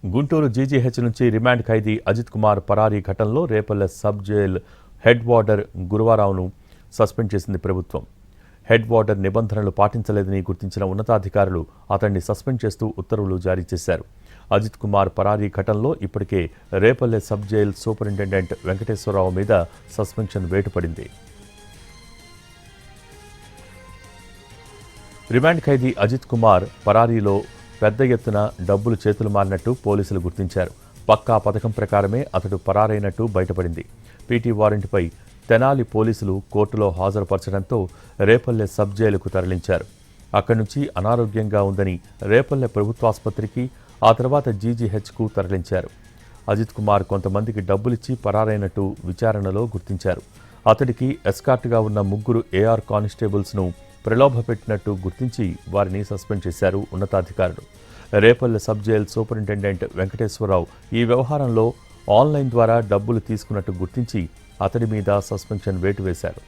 Guntur GGH నుంచి remand ఖైదీ అజిత్ కుమార్ పరారీ ఘటనలో Repalle sub jail head warder గురువారావును సస్పెండ్ చేసింది ప్రభుత్వం. హెడ్ వార్డర్ నిబంధనలు పాటించలేదని గుర్తించిన ఉన్నతాధికారులు అతన్ని సస్పెండ్ చేస్తూ ఉత్తర్వులు జారీ చేశారు. అజిత్ కుమార్ పరారీ ఘటనలో ఇప్పటికే Repalle sub jail superintendent Venkateswara Rao మీద సస్పెన్షన్ వేటు పడింది. రిమాండ్ ఖైదీ అజిత్ కుమార్ పరారీలో పెద్ద ఎత్తున డబ్బులు చేతులు మారినట్టు పోలీసులు గుర్తించారు. పక్కా పథకం ప్రకారమే అతడు పరారైనట్టు బయటపడింది. పీటీ వారెంట్పై తెనాలి పోలీసులు కోర్టులో హాజరుపరచడంతో రేపల్లె సబ్ జైలుకు తరలించారు. అక్కడి నుంచి అనారోగ్యంగా ఉందని రేపల్లె ప్రభుత్వాసుపత్రికి, ఆ తర్వాత జీజీహెచ్కు తరలించారు. అజిత్ కుమార్ కొంతమందికి డబ్బులిచ్చి పరారైనట్టు విచారణలో గుర్తించారు. అతడికి ఎస్కార్ట్గా ఉన్న 3 ఏఆర్ కానిస్టేబుల్స్ను ప్రలోభపెట్టినట్టు గుర్తించి వారిని సస్పెండ్ చేశారు ఉన్నతాధికారులు. Repalle sub jail superintendent Venkateswara Rao ఈ వ్యవహారంలో ఆన్లైన్ ద్వారా డబ్బులు తీసుకున్నట్టు గుర్తించి అతడి మీద సస్పెన్షన్ వేటు వేశారు.